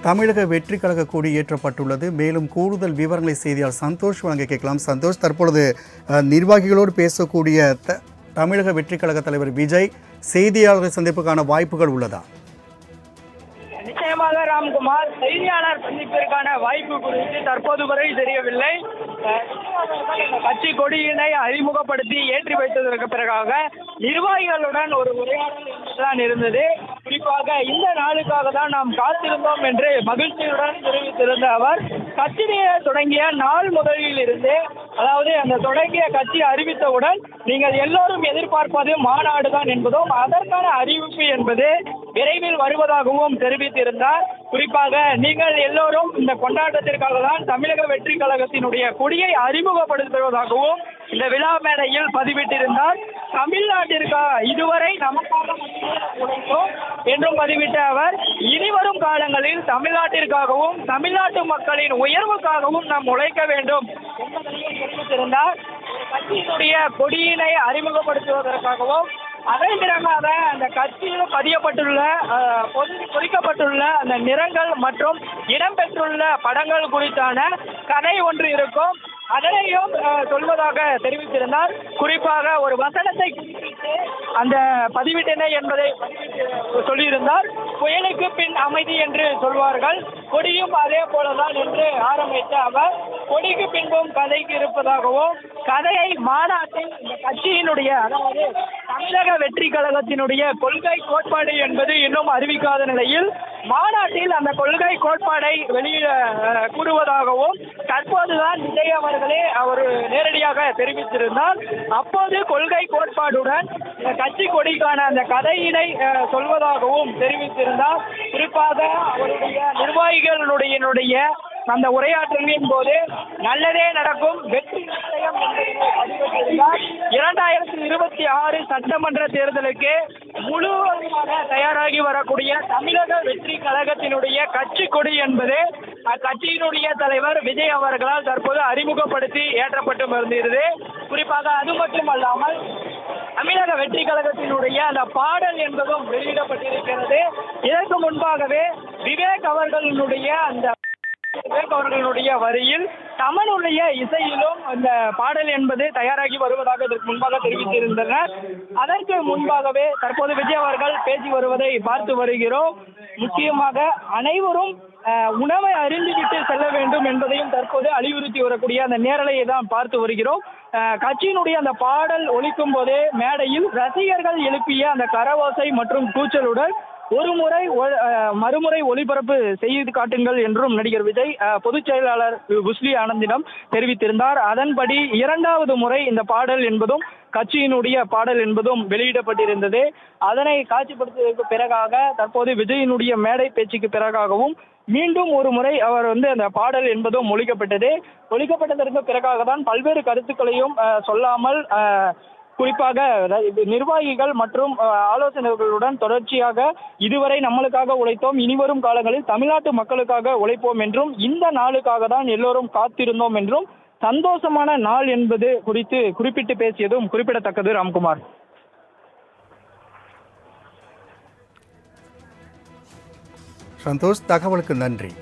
தமிழக வெற்றி கழக கொடி ஏற்றப்பட்டுள்ளது. மேலும் கூடுதல் விவரங்களை செய்தியாளர் சந்தோஷ் வழங்க கேட்கலாம். சந்தோஷ், தற்பொழுது நிர்வாகிகளோடு பேசக்கூடிய தமிழக வெற்றி கழக தலைவர் விஜய் செய்தியாளர்கள் சந்திப்புக்கான வாய்ப்புகள் உள்ளதா? நிச்சயமாக ராம்குமார், செய்தியாளர் சந்திப்பிற்கான வாய்ப்பு குறித்து தற்போது வரை தெரியவில்லை. கட்சி கொடியினை அறிமுகப்படுத்தி ஏற்றி வைத்ததற்கு பிறகாக நிர்வாகிகளுடன் ஒரு உரையாடல் தான் இருந்தது. குறிப்பாக இந்த நாளுக்காக தான் நாம் காத்திருந்தோம் என்று மகிழ்ச்சியுடன் தெரிவித்திருந்த அவர், கட்சியை தொடங்கிய நாள் முதலில் இருந்து, அதாவது அந்த தொடங்கிய கட்சி அறிவித்தவுடன் நீங்கள் எல்லோரும் எதிர்பார்ப்பது மாநாடு தான் என்பதும் அதற்கான அறிவிப்பு என்பது விரைவில் வருவதாகவும் தெரிவித்திருந்தார். குறிப்பாக நீங்கள் எல்லோரும் இந்த கொண்டாட்டத்திற்காக தான் தமிழக வெற்றி கழகத்தினுடைய கொடியை அறிமுகப்படுத்துவதாகவும் இந்த விழா மேடையில் பதிவிட்டிருந்தார். தமிழ்நாட்டிற்காக இதுவரை நமக்காக உழைத்தோம் என்றும் பதிவிட்ட அவர், இனிவரும் காலங்களில் தமிழ்நாட்டிற்காகவும் தமிழ்நாட்டு மக்களின் உயர்வுக்காகவும் நாம் உழைக்க வேண்டும் என்பதையும் தெரிவித்திருந்தார். கட்சியினுடைய கொடியினை அறிமுகப்படுத்துவதற்காகவும் அதன் பிறகாக அந்த கட்சியில் பதியப்பட்டுள்ள பொறிக்கப்பட்டுள்ள அந்த நிறங்கள் மற்றும் இடம்பெற்றுள்ள படங்கள் குறித்தான கதை ஒன்று இருக்கும், அதனையும் சொல்வதாக தெரிவித்திருந்தார். குறிப்பாக ஒரு வசனத்தை குறிப்பிட்டு அந்த பதிவிட்டன என்பதை சொல்லியிருந்தார். புயலுக்கு பின் அமைதி என்று சொல்வார்கள், கொடியும் அதே போலதான் என்று ஆரம்பித்த அவர், கொடிக்கு பின்பும் கதைக்கு இருப்பதாகவும், கதையை மாநாட்டில் இந்த கட்சியினுடைய, அதாவது தமிழக வெற்றி கழகத்தினுடைய கொள்கை கோட்பாடு என்பது இன்னும் அறிவிக்காத நிலையில் மாநாட்டில் அந்த கொள்கை கோட்பாடை வெளியிட கூறுவதாகவும் தற்போதுதான் விஜய் அவர்களே அவர் நேரடியாக தெரிவித்திருந்தார். அப்போது கொள்கை கோட்பாடுடன் கட்சி கொடிக்கான அந்த கதையினை சொல்வதாகவும் தெரிவித்திருந்தார். குறிப்பாக அவருடைய நிர்வாகிகளுடைய அந்த உரையாற்றலின் போது நல்லதே நடக்கும், வெற்றி நிச்சயம் என்பதனை பதிவிட்டிருந்தார். 2026 சட்டமன்ற தேர்தலுக்கு முழுவதுமாக தயாராகி வரக்கூடிய தமிழக வெற்றி கழகத்தினுடைய கட்சி கொடி என்பது அக்கட்சியினுடைய தலைவர் விஜய் அவர்களால் தற்போது அறிமுகப்படுத்தி ஏற்றப்பட்டு வருகிறது. குறிப்பாக அது மட்டுமல்லாமல் தமிழக வெற்றி கழகத்தினுடைய அந்த பாடல் என்பதும் வெளியிடப்பட்டிருக்கிறது. இதற்கு முன்பாகவே விவேக் அவர்களுடைய வரியில் தமனுடைய இசையிலும் அந்த பாடல் என்பது தயாராகி வருவதாக இதற்கு முன்பாக தெரிவித்திருந்தனர். அதற்கு முன்பாகவே தற்போது விஜய் அவர்கள் பேசி வருவதை பார்த்து வருகிறோம். முக்கியமாக அனைவரும் உணவை அருந்திவிட்டு செல்ல வேண்டும் என்பதையும் தற்போது அறிவுறுத்தி வரக்கூடிய அந்த நேரலையை தான் பார்த்து வருகிறோம். கட்சியினுடைய அந்த பாடல் ஒலிக்கும் போதே மேடையில் ரசிகர்கள் எழுப்பிய அந்த கரவோசை மற்றும் கூச்சலுடன் மறுமுறை ஒளிபரப்பு செய்து காட்டுங்கள் என்றும் நடிகர் விஜய் பொதுச் செயலாளர் புஸ்லி ஆனந்திடம் தெரிவித்திருந்தார். அதன்படி இரண்டாவது முறை இந்த பாடல் என்பதும் கட்சியினுடைய பாடல் என்பதும் வெளியிடப்பட்டிருந்தது. அதனை காட்சிப்படுத்துவதற்கு பிறகாக தற்போது விஜயினுடைய மேடை பேச்சுக்கு பிறகாகவும் மீண்டும் ஒரு முறை அவர் அந்த பாடல் என்பதும் ஒலிக்கப்பட்டதற்கு பிறகாக தான் பல்வேறு கருத்துக்களையும் சொல்லாமல், குறிப்பாக நிர்வாகிகள் மற்றும் ஆலோசகர்களுடன் தொடர்ச்சியாக இதுவரை நம்மளுக்காக உழைத்தோம், இனிவரும் காலங்களில் தமிழ்நாட்டு மக்களுக்காக உழைப்போம் என்றும், இந்த நாளுக்காக தான் எல்லோரும் காத்திருந்தோம் என்றும், சந்தோஷமான நாள் என்பது குறித்து குறிப்பிட்டு பேசியதும் குறிப்பிடத்தக்கது. ராம்குமார். சந்தோஷ், தகவலுக்கு நன்றி.